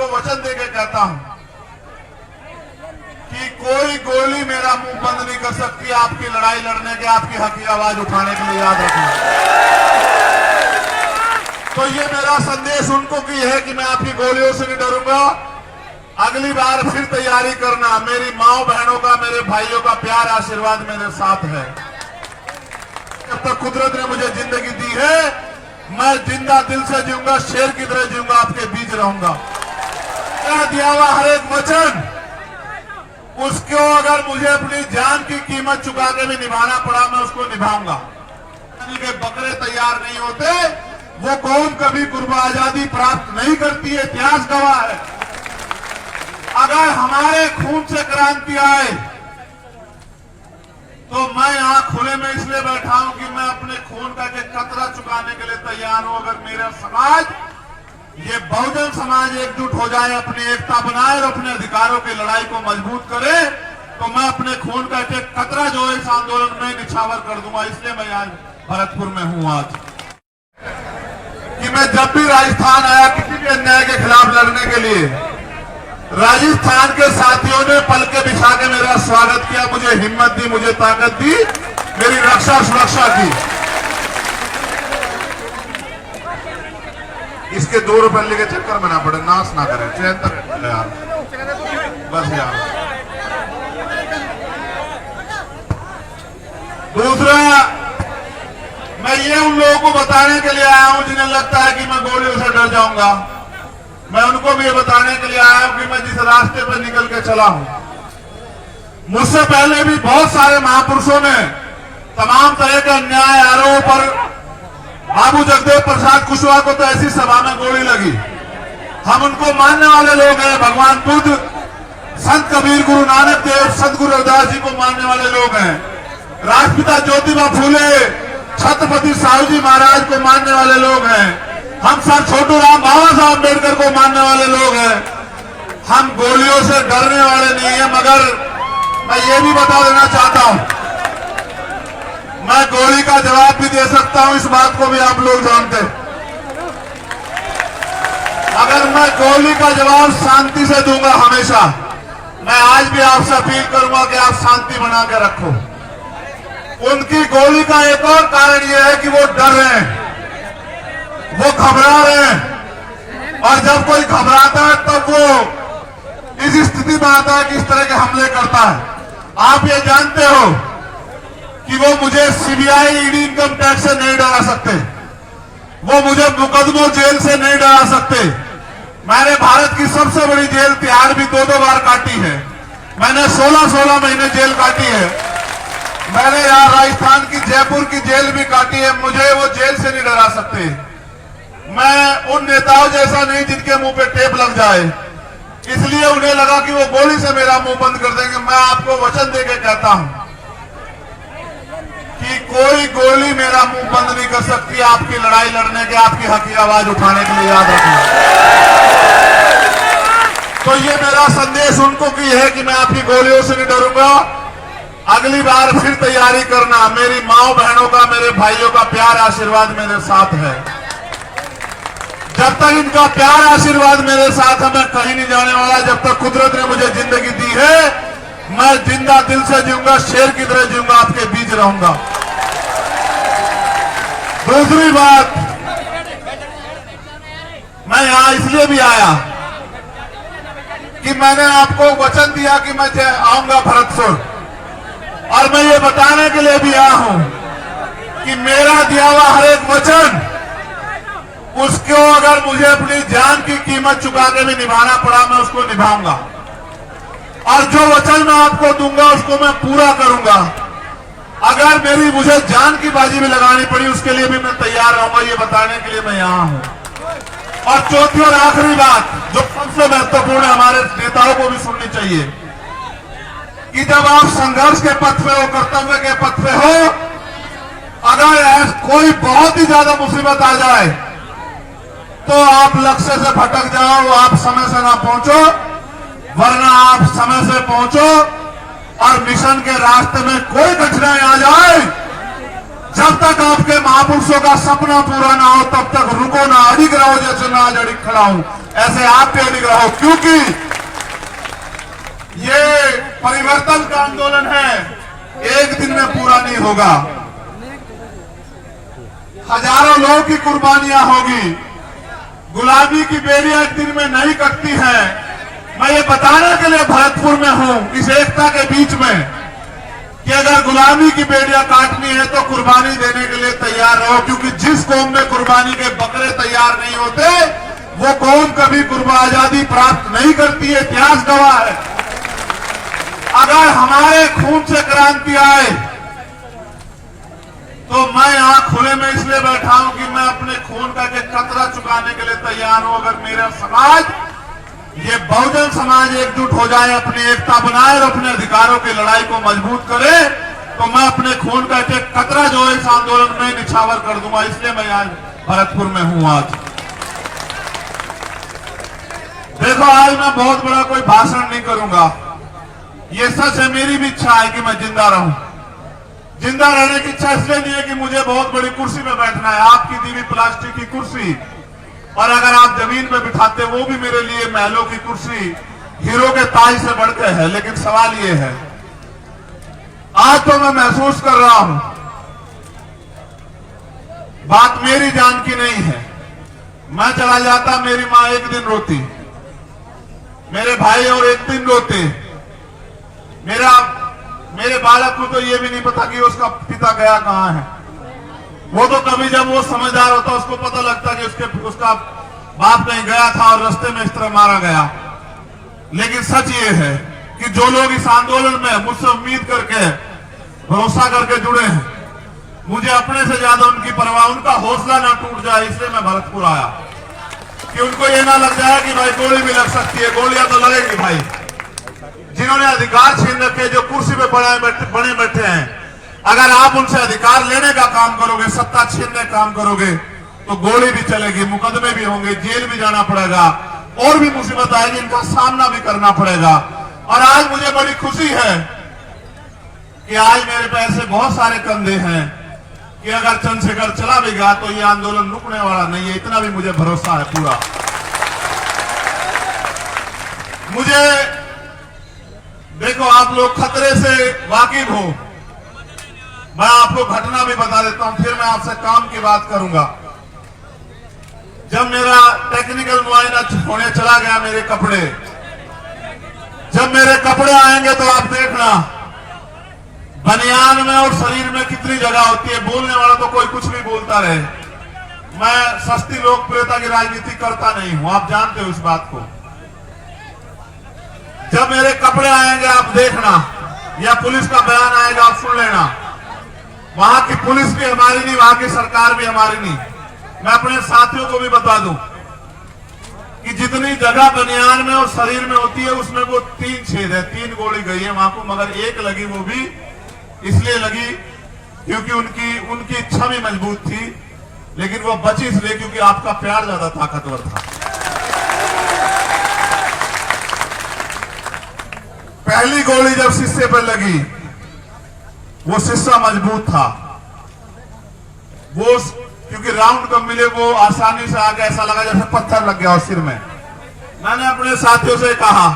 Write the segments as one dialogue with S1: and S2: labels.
S1: आपको वचन देके कहता हूं कि कोई गोली मेरा मुंह बंद नहीं कर सकती आपकी लड़ाई लड़ने के, आपकी हक की आवाज उठाने के लिए। याद रखना। तो ये मेरा संदेश उनको की है कि मैं आपकी गोलियों से नहीं डरूंगा। अगली बार फिर तैयारी करना। मेरी माओ बहनों का, मेरे भाइयों का प्यार आशीर्वाद मेरे साथ है। जब तक कुदरत ने मुझे जिंदगी दी है, मैं जिंदा दिल से जीऊंगा, शेर की तरह जीऊंगा, आपके बीच रहूंगा। क्या दिया हुआ हर एक वचन, उसको अगर मुझे अपनी जान की कीमत चुका के भी निभाना पड़ा, मैं उसको निभाऊंगा। के बकरे तैयार नहीं होते, वो कौम कभी कुर्बा आजादी प्राप्त नहीं करती है, इतिहास गवाह है। अगर हमारे खून से क्रांति आए तो मैं यहां खुले में इसलिए बैठा हूं कि मैं अपने खून का एक कतरा चुकाने के लिए तैयार हूं। अगर मेरा समाज, ये बहुजन समाज एकजुट हो जाए, अपनी एकता बनाए और अपने अधिकारों की लड़ाई को मजबूत करे, तो मैं अपने खून का एक कतरा जो है इस आंदोलन में निछावर कर दूंगा। इसलिए मैं आज भरतपुर में हूं आज कि मैं जब भी राजस्थान आया किसी भी अन्याय के खिलाफ लड़ने के लिए, राजस्थान के साथियों ने पलके बिछा के मेरा स्वागत किया, मुझे हिम्मत दी, मुझे ताकत दी, मेरी रक्षा सुरक्षा की। इसके 2 रुपए लेके चक्कर में ना पड़े, नाश ना करें, चैन तक यार, बस यार। दूसरा, मैं ये उन लोगों को बताने के लिए आया हूं जिन्हें लगता है कि मैं गोलियों से डर जाऊंगा। मैं उनको भी ये बताने के लिए आया हूं कि मैं जिस रास्ते पर निकल के चला हूं, मुझसे पहले भी बहुत सारे महापुरुषों ने तमाम तरह के अन्याय आरोप पर, बाबू जगदेव प्रसाद कुशवाहा को तो ऐसी सभा में गोली लगी। हम उनको मानने वाले लोग हैं। भगवान बुद्ध, संत कबीर, गुरु नानक देव, संत गुरु रविदास जी को मानने वाले लोग हैं। राष्ट्रपिता ज्योतिबा फूले, छत्रपति साहू जी महाराज को मानने वाले लोग हैं। हम सर छोटू राम बाबा साहब अम्बेडकर को मानने वाले लोग हैं। हम गोलियों से डरने वाले नहीं है। मगर मैं ये भी बता देना चाहता हूं, मैं गोली का जवाब भी दे सकता हूं, इस बात को भी आप लोग जानते हैं। अगर मैं गोली का जवाब शांति से दूंगा हमेशा, मैं आज भी आपसे अपील करूंगा कि आप शांति बना के रखो। उनकी गोली का एक और कारण यह है कि वो डर रहे हैं, वो घबरा रहे हैं, और जब कोई घबराता है तब वो इस स्थिति में आता है कि इस तरह के हमले करता है। आप ये जानते हो कि वो मुझे सीबीआई, ईडी, इनकम टैक्स से नहीं डरा सकते, वो मुझे मुकदमों, जेल से नहीं डरा सकते। मैंने भारत की सबसे बड़ी जेल तिहाड़ भी 2-2 बार काटी है। मैंने 16-16 महीने जेल काटी है। मैंने यहाँ राजस्थान की जयपुर की जेल भी काटी है। मुझे वो जेल से नहीं डरा सकते। मैं उन नेताओं जैसा नहीं जिनके मुंह पे टेप लग जाए, इसलिए उन्हें लगा कि वो गोली से मेरा मुंह बंद कर देंगे। मैं आपको वचन देके कहता हूं कि कोई गोली मेरा मुंह बंद नहीं कर सकती आपकी लड़ाई लड़ने के, आपकी हक की आवाज उठाने के लिए। याद रखना। तो ये मेरा संदेश उनको की है कि मैं आपकी गोलियों से नहीं डरूंगा। अगली बार फिर तैयारी करना। मेरी माओ बहनों का, मेरे भाइयों का प्यार आशीर्वाद मेरे साथ है। जब तक इनका प्यार आशीर्वाद मेरे साथ है, मैं कहीं नहीं जाने वाला। जब तक कुदरत ने मुझे जिंदगी दी है, मैं जिंदा दिल से जीऊंगा, शेर की तरह जीऊंगा, आपके बीच रहूंगा। दूसरी बात, मैं यहां इसलिए भी आया कि मैंने आपको वचन दिया कि मैं आऊंगा भरतपुर, और मैं ये बताने के लिए भी आया हूं कि मेरा दिया हुआ हर एक वचन, उसको अगर मुझे अपनी जान की कीमत चुका के भी निभाना पड़ा, मैं उसको निभाऊंगा। और जो वचन मैं आपको दूंगा उसको मैं पूरा करूंगा। अगर मुझे जान की बाजी भी लगानी पड़ी, उसके लिए भी मैं तैयार रहूंगा। ये बताने के लिए मैं यहां हूं। और चौथी और आखिरी बात जो सबसे महत्वपूर्ण है, हमारे नेताओं को भी सुननी चाहिए, कि जब आप संघर्ष के पथ पे हो, कर्तव्य के पथ पे हो, अगर कोई बहुत ही ज्यादा मुसीबत आ जाए तो आप लक्ष्य से भटक जाओ, आप समय से ना पहुंचो, वरना आप समय से पहुंचो और मिशन के रास्ते में कोई कठिनाई आ जाए, जब तक आपके महापुरुषों का सपना पूरा ना हो तब तक रुको ना, अडिग रहो जैसे मैं आज अडिग खड़ा हूं। ऐसे आप भी अडिग रहो, क्योंकि ये परिवर्तन का आंदोलन है, एक दिन में पूरा नहीं होगा। हजारों लोगों की कुर्बानियां होगी। गुलामी की बेड़ियां एक दिन में नहीं कटती हैं। मैं ये बताने के लिए भरतपुर में हूं, इस एकता के बीच में, कि अगर गुलामी की बेड़ियां काटनी है तो कुर्बानी देने के लिए तैयार रहो, क्योंकि जिस कौम में कुर्बानी के बकरे तैयार नहीं होते वो कौम कभी आजादी प्राप्त नहीं करती है। इतिहास गवाह है। अगर हमारे खून से क्रांति आए तो मैं यहां खुले में इसलिए बैठा हूं कि मैं अपने खून का एक कतरा चुकाने के लिए तैयार हूं। अगर मेरा समाज, ये बहुजन समाज एकजुट हो जाए, अपनी एकता बनाए और अपने अधिकारों की लड़ाई को मजबूत करे, तो मैं अपने खून का एक कतरा जो है इस आंदोलन में निछावर कर दूंगा। इसलिए मैं आज भरतपुर में हूं। आज देखो, आज मैं बहुत बड़ा कोई भाषण नहीं करूंगा। ये सच है, मेरी भी इच्छा है कि मैं जिंदा रहूं। जिंदा रहने की इच्छा इसलिए नहीं है कि मुझे बहुत बड़ी कुर्सी में बैठना है, आपकी दी हुई प्लास्टिक की कुर्सी, और अगर आप जमीन पे बिठाते वो भी मेरे लिए महलों की कुर्सी, हीरो के ताज से बढ़कर है। लेकिन सवाल ये है, आज तो मैं महसूस कर रहा हूं बात मेरी जान की नहीं है। मैं चला जाता, मेरी मां एक दिन रोती, मेरे भाई और एक दिन रोते, मेरे बालक को तो ये भी नहीं पता कि उसका पिता गया कहां है। वो तो कभी जब वो समझदार होता उसको पता लगता कि उसका बाप कहीं गया था और रास्ते में इस तरह मारा गया। लेकिन सच ये है कि जो लोग इस आंदोलन में मुझसे उम्मीद करके, भरोसा करके जुड़े हैं, मुझे अपने से ज्यादा उनकी परवाह, उनका हौसला ना टूट जाए, इसलिए मैं भरतपुर आया, कि उनको ये ना लग जाए कि भाई गोली भी लग सकती है। गोलियां तो लगेगी भाई। जिन्होंने अधिकार छीन रखे, जो कुर्सी पे बने बैठे हैं, अगर आप उनसे अधिकार लेने का काम करोगे, सत्ता छीनने का काम करोगे, तो गोली भी चलेगी, मुकदमे भी होंगे, जेल भी जाना पड़ेगा, और भी मुसीबत आएगी, इनका सामना भी करना पड़ेगा। और आज मुझे बड़ी खुशी है कि आज मेरे पे ऐसे बहुत सारे कंधे हैं कि अगर चंद्रशेखर चला भी गया तो ये आंदोलन रुकने वाला नहीं है। इतना भी मुझे भरोसा है पूरा। मुझे देखो, आप लोग खतरे से वाकिफ हो, मैं आपको घटना भी बता देता हूं, फिर मैं आपसे काम की बात करूंगा। जब मेरा टेक्निकल मुआयना होने चला गया, मेरे कपड़े, जब मेरे कपड़े आएंगे तो आप देखना बनियान में और शरीर में कितनी जगह होती है। बोलने वाला तो कोई कुछ भी बोलता रहे। मैं सस्ती लोकप्रियता की राजनीति करता नहीं हूं, आप जानते हो इस बात को। जब मेरे कपड़े आएंगे आप देखना, या पुलिस का बयान आएगा आप सुन लेना। वहां की पुलिस भी हमारी नहीं, वहां की सरकार भी हमारी नहीं। मैं अपने साथियों को भी बता दूं कि जितनी जगह बनियान में और शरीर में होती है उसमें वो 3 छेद है, 3 गोली गई है वहां को, मगर एक लगी, वो भी इसलिए लगी क्योंकि उनकी इच्छा भी मजबूत थी, लेकिन वो बची इसलिए क्योंकि आपका प्यार ज्यादा ताकतवर था। पहली गोली जब शीशे पर लगी, वो शीशा मजबूत था, वो क्योंकि राउंड कम मिले, वो आसानी से आगे ऐसा लगा जैसे पत्थर लग गया और सिर में। मैंने अपने साथियों से कहा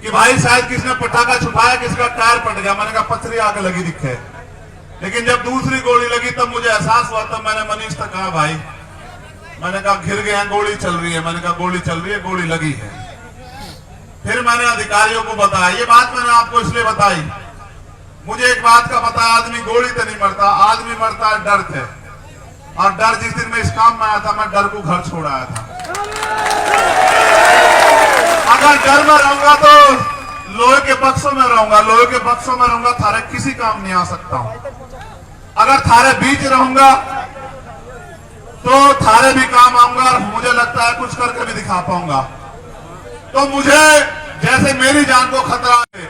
S1: कि भाई शायद किसने पटाखा छुपाया, किसका टायर पट गया। मैंने कहा पत्थरी आगे लगी दिखे। लेकिन जब दूसरी गोली लगी तब मुझे एहसास हुआ, तब मैंने मनीष तक कहा भाई, मैंने कहा घिर गए हैं, गोली चल रही है। मैंने कहा गोली चल रही है, गोली लगी है। फिर मैंने अधिकारियों को बताया। ये बात मैंने आपको इसलिए बताई, मुझे एक बात का पता है, आदमी गोली से नहीं मरता, आदमी मरता है डर से। और डर, जिस दिन मैं इस काम में आया था, मैं डर को घर छोड़ आया था। अगर डर में रहूंगा तो लोहे के बक्सों में रहूंगा, लोहे के बक्सों में रहूंगा, थारे किसी काम नहीं आ सकता हूं। अगर थारे बीच रहूंगा तो थारे भी काम आऊंगा, मुझे लगता है कुछ करके भी दिखा पाऊंगा। तो मुझे जैसे मेरी जान को खतरा है,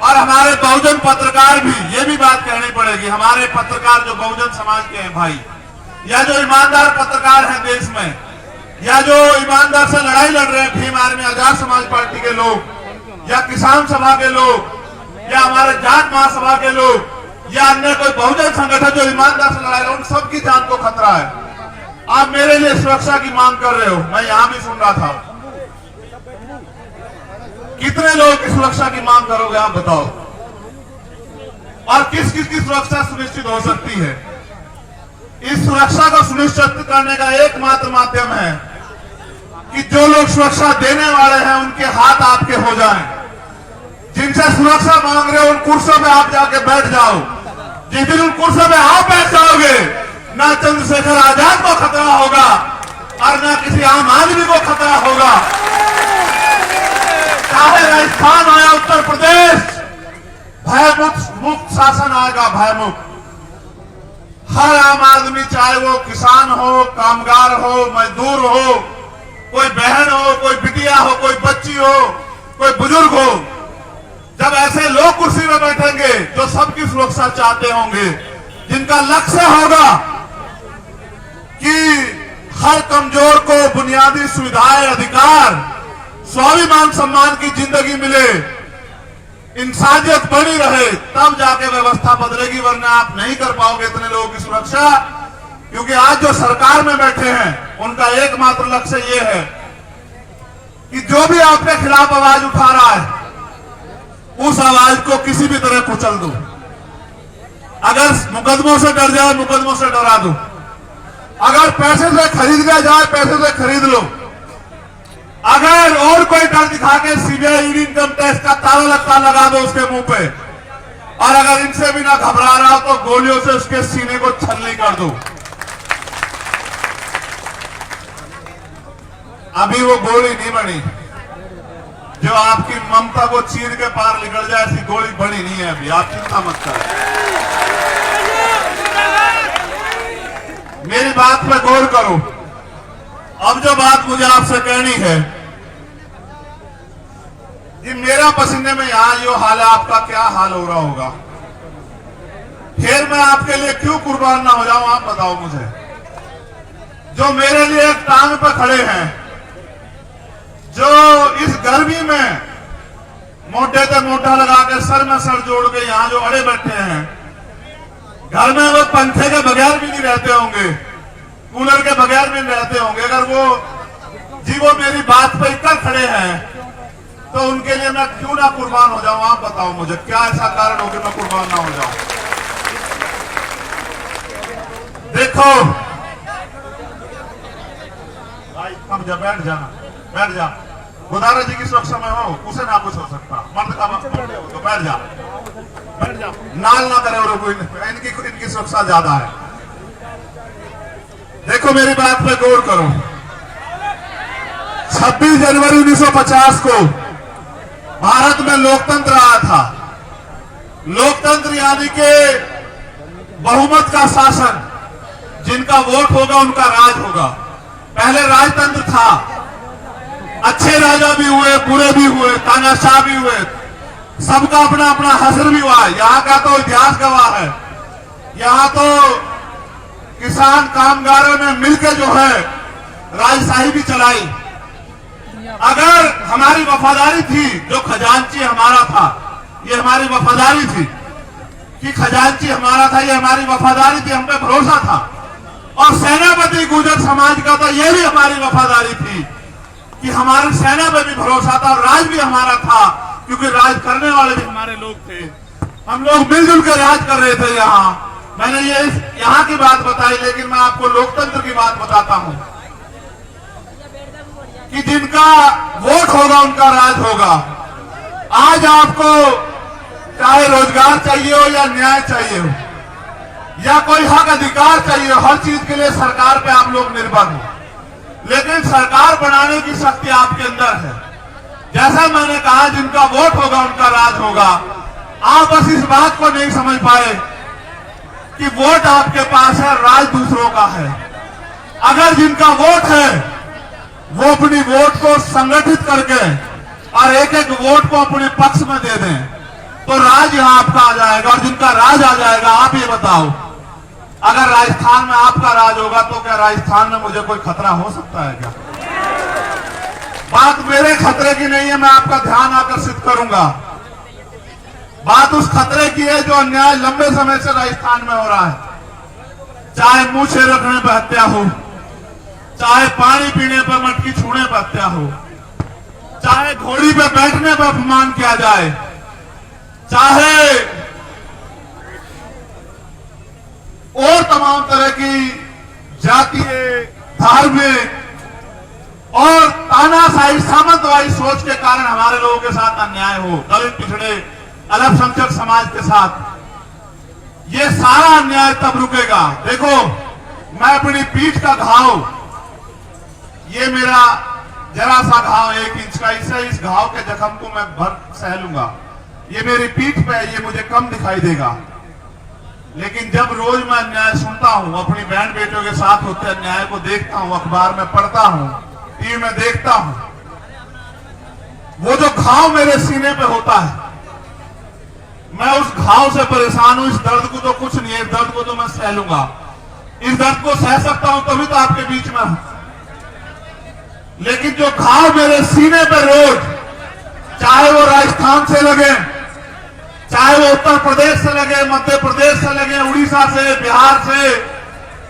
S1: और हमारे बहुजन पत्रकार भी, ये भी बात कहनी पड़ेगी, हमारे पत्रकार जो बहुजन समाज के हैं भाई, या जो ईमानदार पत्रकार हैं देश में, या जो ईमानदार से लड़ाई लड़ रहे हैं, भीम आर्मी, आजाद समाज पार्टी के लोग, या किसान सभा के लोग, या हमारे जाट महासभा के लोग, या अन्य कोई बहुजन संगठन जो ईमानदार से लड़ाई, उन सबकी जान को खतरा है। आप मेरे लिए सुरक्षा की मांग कर रहे हो। मैं यहां भी सुन रहा था। कितने लोगों की सुरक्षा की मांग करोगे आप बताओ? और किस किस की सुरक्षा सुनिश्चित हो सकती है? इस सुरक्षा को सुनिश्चित करने का एकमात्र माध्यम है कि जो लोग सुरक्षा देने वाले हैं उनके हाथ आपके हो जाएं। जिनसे सुरक्षा मांग रहे हो उन कुर्सियों में आप जाके बैठ जाओ। जिस दिन उन कुर्सियों में आप बैठ जाओगे, ना चंद्रशेखर आजाद को खतरा होगा और ना किसी आम आदमी को खतरा होगा। चाहे राजस्थान हो या उत्तर प्रदेश, भयमुक्त शासन आएगा, भयमुक्त। हर आम आदमी, चाहे वो किसान हो, कामगार हो, मजदूर हो, कोई बहन हो, कोई बिटिया हो, कोई बच्ची हो, कोई बुजुर्ग हो, जब ऐसे लोग कुर्सी में बैठेंगे जो सबकी सुरक्षा चाहते होंगे, जिनका लक्ष्य होगा कि हर कमजोर को बुनियादी सुविधाएं, अधिकार, स्वाभिमान सम्मान की जिंदगी मिले, इंसानियत बनी रहे, तब जाके व्यवस्था बदलेगी। वरना आप नहीं कर पाओगे इतने लोगों की सुरक्षा। क्योंकि आज जो सरकार में बैठे हैं उनका एकमात्र लक्ष्य ये है कि जो भी आपके खिलाफ आवाज उठा रहा है उस आवाज को किसी भी तरह कुचल दो। अगर मुकदमों से डर जाए, मुकदमों से डरा दो। अगर पैसे से खरीद लिया जाए, पैसे से खरीद लो। अगर और कोई डर दिखा के सीबीआई, ईडी, इनकम टैक्स का ताला लगता लगा दो उसके मुंह पे, और अगर इनसे भी ना घबरा रहा हो तो गोलियों से उसके सीने को छलनी कर दो। अभी वो गोली नहीं बनी जो आपकी ममता को चीर के पार निकल जाए, ऐसी गोली बनी नहीं है अभी। आप चिंता मत करें। मेरी बात पे गौर करो। अब जो बात मुझे आपसे कहनी है कि मेरा पसीने में यहां जो हाल है, आपका क्या हाल हो रहा होगा। फिर मैं आपके लिए क्यों कुर्बान ना हो जाऊं, आप बताओ मुझे। जो मेरे लिए एक टांग पे खड़े हैं, जो इस गर्मी में मोटे से मोटा लगा के सर में सर जोड़ के यहां जो अड़े बैठे हैं, घर में वो पंखे के बगैर भी नहीं रहते होंगे, कूलर के बगैर भी नहीं रहते होंगे। अगर वो मेरी बात पे इतना खड़े हैं तो उनके लिए मैं क्यों ना कुर्बान हो जाऊं, आप बताओ मुझे। क्या ऐसा कारण हो कि मैं कुर्बान ना हो जाऊं? देखो भाई, अब जा, बैठ जाना, बैठ जा। गुदारा जी की सुरक्षा में हो, उसे ना कुछ हो सकता। मर्द का वक्त तो बैठ जा, बैठ जा। नाल ना करे और कोई, इनकी सुरक्षा ज्यादा है। देखो मेरी बात पे गौर करो। 26 जनवरी 1950 को भारत में लोकतंत्र आया था। लोकतंत्र यानी कि बहुमत का शासन, जिनका वोट होगा उनका राज होगा। पहले राजतंत्र था, अच्छे राजा भी हुए, बुरे भी हुए, तानाशाह भी हुए, सबका अपना अपना हश्र भी हुआ। यहाँ का तो इतिहास गवाह है। यहाँ तो किसान कामगारों ने मिलकर जो है राजशाही भी चलाई। अगर हमारी वफादारी थी, जो खजांची हमारा था, ये हमारी वफादारी थी कि खजांची हमारा था, ये हमारी वफादारी थी, हम पे भरोसा था। और सेनापति गुर्जर समाज का तो ये भी हमारी वफादारी थी कि हमारी सेना पे भी भरोसा था और राज भी हमारा था, क्योंकि राज करने वाले भी हमारे लोग थे। हम लोग मिलजुल कर राज कर रहे थे। मैंने ये यहाँ की बात बताई, लेकिन मैं आपको लोकतंत्र की बात बताता हूँ कि जिनका वोट होगा उनका राज होगा। आज आपको चाहे रोजगार चाहिए हो या न्याय चाहिए हो या कोई हक अधिकार चाहिए हो, हर चीज के लिए सरकार पे आप लोग निर्भर हो। लेकिन सरकार बनाने की शक्ति आपके अंदर है। जैसा मैंने कहा, जिनका वोट होगा उनका राज होगा। आप बस इस बात को नहीं समझ पाए कि वोट आपके पास है, राज दूसरों का है। अगर जिनका वोट है वो अपनी वोट को संगठित करके और एक एक वोट को अपने पक्ष में दे दें तो राज यहां आपका आ जाएगा। और जिनका राज आ जाएगा, आप ये बताओ, अगर राजस्थान में आपका राज होगा तो क्या राजस्थान में मुझे कोई खतरा हो सकता है क्या? बात मेरे खतरे की नहीं है, मैं आपका ध्यान आकर्षित करूंगा। बात उस खतरे की है जो अन्याय लंबे समय से राजस्थान में हो रहा है। चाहे मुंह से रखने पर हत्या हो, चाहे पानी पीने पर मटकी छूने पर हत्या हो, चाहे घोड़ी पे बैठने पर अपमान किया जाए, चाहे और तमाम तरह की जातीय, धार्मिक और तानाशाही सामंतवादी सोच के कारण हमारे लोगों के साथ अन्याय हो, दलित पिछड़े अल्पसंख्यक समाज के साथ, ये सारा अन्याय तब रुकेगा। देखो, मैं अपनी पीठ का घाव, ये मेरा जरा सा घाव 1 इंच का, इस घाव के जख्म को मैं भर सह लूंगा। ये मेरी पीठ पे है, ये मुझे कम दिखाई देगा, लेकिन जब रोज मैं अन्याय सुनता हूं, अपनी बहन बेटियों के साथ होते अन्याय को देखता हूं, अखबार में पढ़ता हूं, टीवी में देखता हूं, वो जो घाव मेरे सीने पे होता है, मैं उस घाव से परेशान हूं। इस दर्द को तो कुछ नहीं है, इस दर्द को तो मैं सह लूंगा, इस दर्द को सह सकता हूं, तभी तो आपके बीच में हूं। लेकिन जो घाव मेरे सीने पे रोज, चाहे वो राजस्थान से लगे, चाहे वो उत्तर प्रदेश से लगे, मध्य प्रदेश से लगे, उड़ीसा से, बिहार से,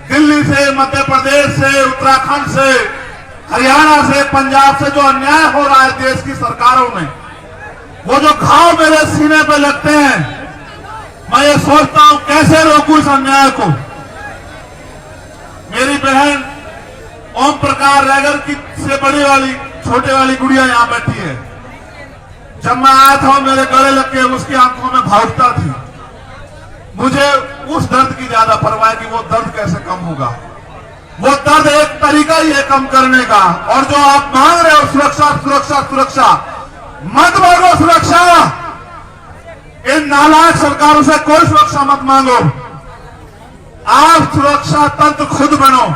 S1: दिल्ली से, मध्य प्रदेश से, उत्तराखंड से, हरियाणा से, पंजाब से जो अन्याय हो रहा है देश की सरकारों में, वो जो घाव मेरे सीने पे लगते हैं, मैं ये सोचता हूं कैसे रोकूं इस अन्याय को। मेरी बहन ओम प्रकाश रैगर की से बड़ी वाली छोटे वाली गुड़िया यहां बैठी है। जब मैं आया था मेरे गले लग के उसकी आंखों में भावुकता थी। मुझे उस दर्द की ज्यादा परवाह है कि वो दर्द कैसे कम होगा। वो दर्द एक तरीका ही है कम करने का। और जो आप मांग रहे हो सुरक्षा सुरक्षा सुरक्षा, मत मांगो सुरक्षा। इन नालायक सरकारों से कोई सुरक्षा मत मांगो। आप सुरक्षा तंत्र खुद बनो।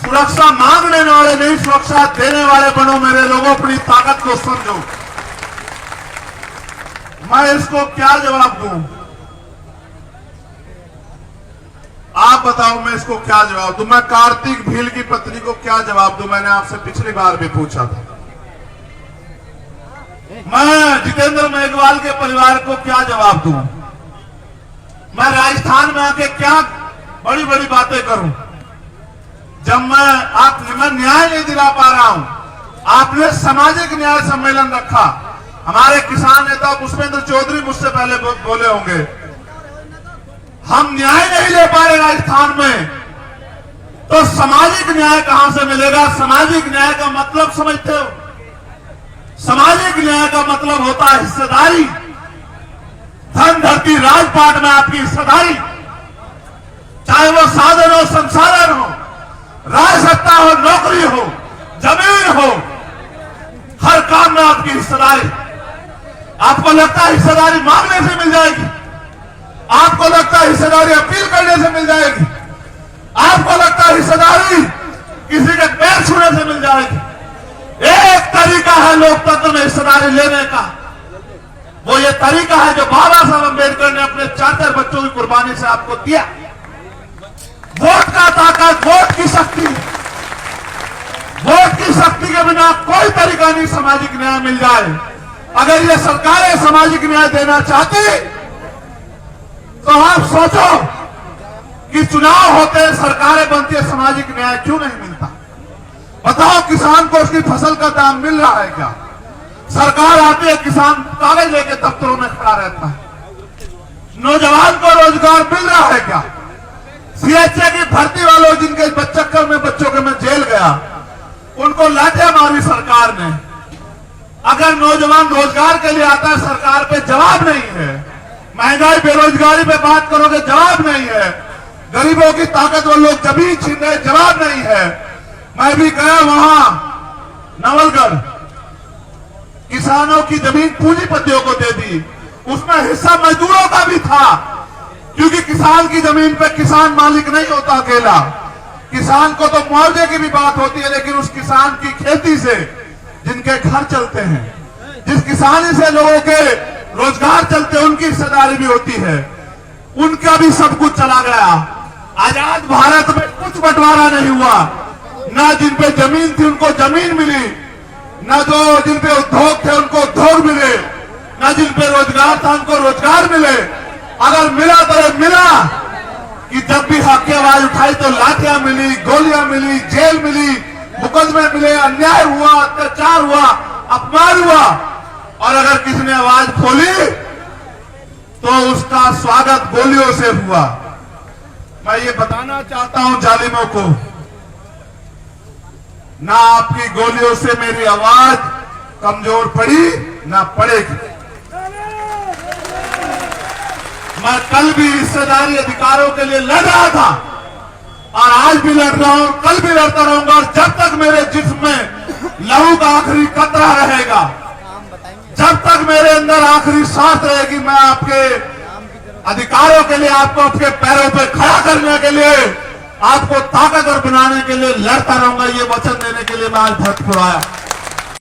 S1: सुरक्षा मांगने वाले नहीं, सुरक्षा देने वाले बनो। मेरे लोगों, अपनी ताकत को समझो। मैं इसको क्या जवाब दूं? आप बताओ, मैं इसको क्या जवाब दूं? मैं कार्तिक भील की पत्नी को क्या जवाब दूं? मैंने आपसे पिछली बार भी पूछा था। मैं जितेंद्र मेघवाल के परिवार को क्या जवाब दूं? मैं राजस्थान में आके क्या बड़ी बड़ी बातें करूं जब मैं न्याय नहीं दिला पा रहा हूं। आपने सामाजिक न्याय सम्मेलन रखा। हमारे किसान नेता पुष्पेंद्र चौधरी मुझसे पहले बोले होंगे, हम न्याय नहीं ले पा रहे राजस्थान में, तो सामाजिक न्याय कहां से मिलेगा? सामाजिक न्याय का मतलब समझते हो? सामाजिक न्याय का मतलब होता है हिस्सेदारी। धन धरती राजपाट में आपकी हिस्सेदारी, चाहे वो साधन हो, संसाधन हो, राज सत्ता हो, नौकरी हो, जमीन हो, हर काम में आपकी हिस्सेदारी। आपको लगता है हिस्सेदारी मांगने से मिल जाएगी? आपको लगता है हिस्सेदारी अपील करने से मिल जाएगी? आपको लगता है हिस्सेदारी किसी के पैर छूने से मिल जाएगी? एक तरीका है लोकतंत्र में हिस्सेदारी लेने का। वो ये तरीका है जो बाबा साहब अम्बेडकर ने अपने 4 बच्चों की कुर्बानी से आपको दिया। वोट का ताकत, वोट की शक्ति। वोट की शक्ति के बिना कोई तरीका नहीं सामाजिक न्याय मिल जाए। अगर ये सरकारें सामाजिक न्याय देना चाहती तो आप सोचो कि चुनाव होते हैं, सरकारें बनती है, सामाजिक न्याय क्यों नहीं मिलता? बताओ, किसान को उसकी फसल का दाम मिल रहा है क्या? सरकार आती है, किसान कागज लेके दफ्तरों में खड़ा रहता है। नौजवान को रोजगार मिल रहा है क्या? सीएचए की भर्ती वालों जिनके चक्कर में बच्चों के मैं जेल गया, उनको लाठियां मारी सरकार ने। अगर नौजवान रोजगार के लिए आता है, सरकार पे जवाब नहीं है। महंगाई बेरोजगारी पे बात करोगे, जवाब नहीं है। गरीबों की ताकतवर लोग जमीन छीन रहे, जवाब नहीं है। मैं भी गया वहां नवलगढ़, किसानों की जमीन पूंजीपतियों को दे दी। उसमें हिस्सा मजदूरों का भी था, क्योंकि किसान की जमीन पे किसान मालिक नहीं होता अकेला। किसान को तो मुआवजे की भी बात होती है, लेकिन उस किसान की खेती से जिनके घर चलते हैं, जिस किसानी से लोगों के रोजगार चलते हैं, उनकी हिस्सेदारी भी होती है। उनका भी सब कुछ चला गया। आजाद भारत में कुछ बंटवारा नहीं हुआ। ना जिन पे जमीन थी उनको जमीन मिली, न जो जिन पे उद्योग थे उनको उद्योग मिले, न जिन पे रोजगार था उनको रोजगार मिले। अगर मिला तो मिला, कि जब भी हक की आवाज उठाई तो लाठियां मिली, गोलियां मिली, जेल मिली, मुकदमे मिले, अन्याय हुआ, अत्याचार हुआ, अपमान हुआ। और अगर किसी ने आवाज खोली तो उसका स्वागत गोलियों से हुआ। मैं ये बताना चाहता हूं जालिमों को, ना आपकी गोलियों से मेरी आवाज कमजोर पड़ी ना पड़ेगी। मैं कल भी हिस्सेदारी अधिकारों के लिए लड़ रहा था और आज भी लड़ रहा हूं, कल भी लड़ता रहूंगा। और जब तक मेरे जिस्म में लहू का आखिरी कतरा रहेगा, जब तक मेरे अंदर आखिरी सांस रहेगी, मैं आपके अधिकारों के लिए, आपको आपके पैरों पे खड़ा करने के लिए, आपको ताकतवर बनाने के लिए लड़ता रहूंगा। ये वचन देने के लिए मैं आज भरतपुर आया।